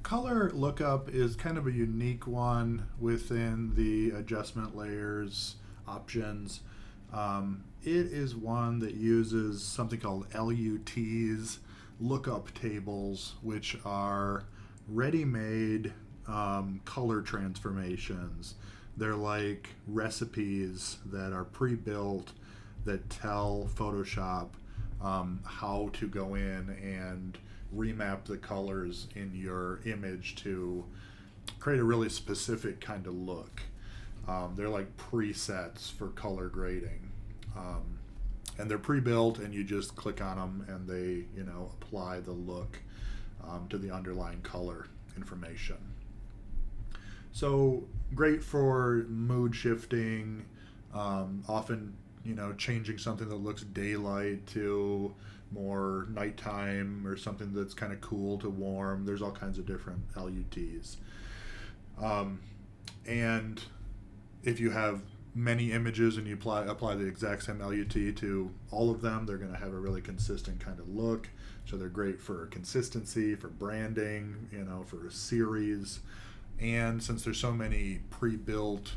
Color lookup is kind of a unique one within the adjustment layers options. It is one that uses something called LUTs, lookup tables, which are ready made color transformations. They're like recipes that are pre built that tell Photoshop how to go in and remap the colors in your image to create a really specific kind of look. They're like presets for color grading. And they're pre-built and you just click on them and they apply the look to the underlying color information. So great for mood shifting, often changing something that looks daylight to more nighttime, or something that's kind of cool to warm. There's all kinds of different LUTs. And if you have many images and you apply the exact same LUT to all of them, they're going to have a really consistent kind of look. So they're great for consistency, for branding, for a series. And since there's so many pre-built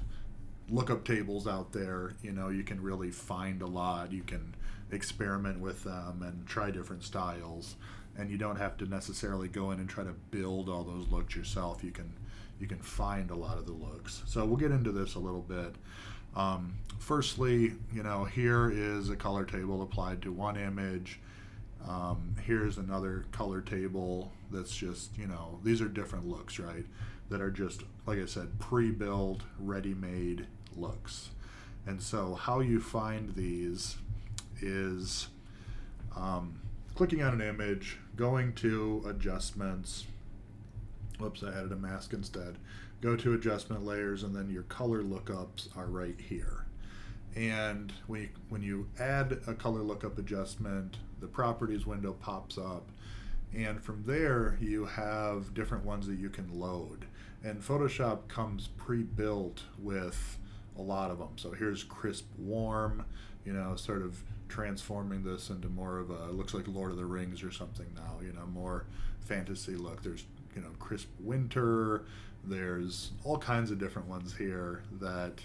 lookup tables out there, you can really find a lot. You can experiment with them and try different styles, and you don't have to necessarily go in and try to build all those looks yourself. You can find a lot of the looks. So we'll get into this a little bit. Firstly, here is a color table applied to one image. Here's another color table that's just, these are different looks, right? That are just, like I said, pre-built, ready-made looks. And so how you find these is clicking on an image, going to adjustments. Whoops, I added a mask instead. Go to adjustment layers, and then your color lookups are right here. And when you add a color lookup adjustment, the properties window pops up, and from there you have different ones that you can load. And Photoshop comes pre-built with a lot of them. So here's crisp warm, sort of transforming this into more of a, looks like Lord of the Rings or something now, more fantasy look. There's crisp winter. There's all kinds of different ones here that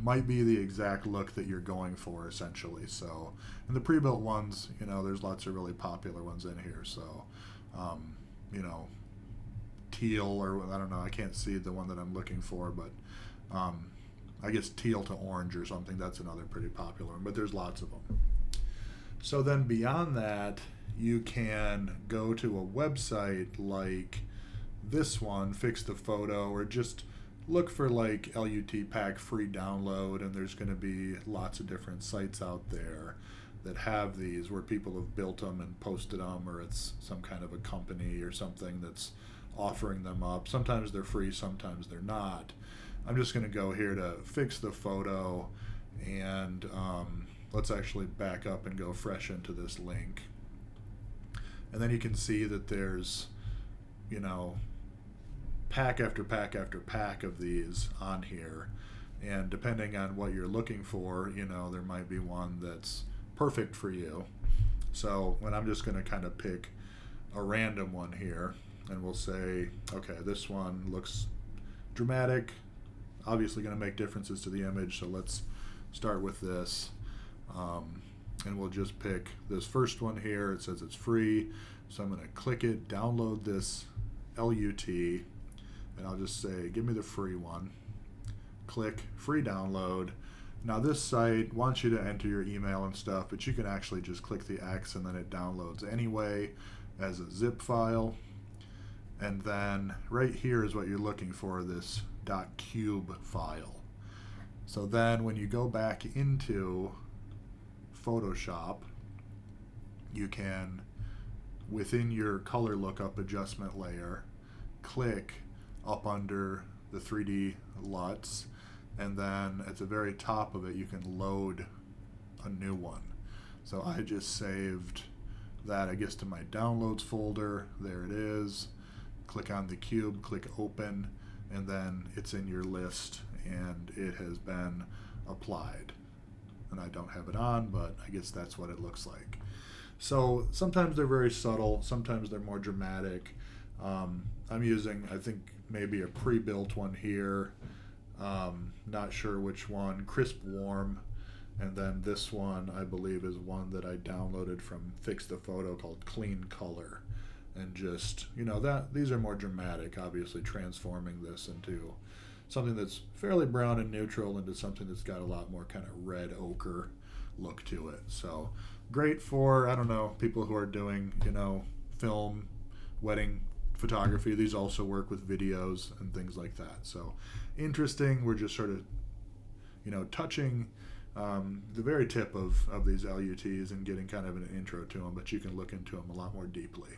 might be the exact look that you're going for, essentially. So, and the pre-built ones, there's lots of really popular ones in here. So, teal, or I don't know, I can't see the one that I'm looking for, but I guess teal to orange or something. That's another pretty popular one, but there's lots of them. So then beyond that, you can go to a website like this one, Fix the Photo, or just look for like LUT pack free download, and there's going to be lots of different sites out there that have these, where people have built them and posted them, or it's some kind of a company or something that's offering them up. Sometimes they're free, sometimes they're not. I'm just going to go here to Fix the Photo, and let's actually back up and go fresh into this link. And then you can see that there's, pack after pack after pack of these on here. And depending on what you're looking for, there might be one that's perfect for you. So when I'm just going to kind of pick a random one here, and we'll say, okay, this one looks dramatic, obviously going to make differences to the image, so let's start with this. And we'll just pick this first one here. It says it's free, so I'm going to click it, download this LUT, and I'll just say, give me the free one. Click free download. Now this site wants you to enter your email and stuff, but you can actually just click the X and then it downloads anyway as a zip file. And then right here is what you're looking for, this .cube file. So then when you go back into Photoshop, you can, within your color lookup adjustment layer, click up under the 3D LUTs, and then at the very top of it you can load a new one. So I just saved that, I guess, to my downloads folder. There it is. Click on the cube, click open, and then it's in your list and it has been applied. And I don't have it on, but I guess that's what it looks like. So sometimes they're very subtle, sometimes they're more dramatic. I'm using, I think, maybe a pre-built one here. Not sure which one. Crisp Warm. And then this one, I believe, is one that I downloaded from Fix the Photo called Clean Color. And just, that these are more dramatic, obviously transforming this into something that's fairly brown and neutral into something that's got a lot more kind of red ochre look to it. So great for, I don't know, people who are doing, film, wedding photography. These also work with videos and things like that. So interesting. We're just sort of, touching the very tip of these LUTs and getting kind of an intro to them, but you can look into them a lot more deeply.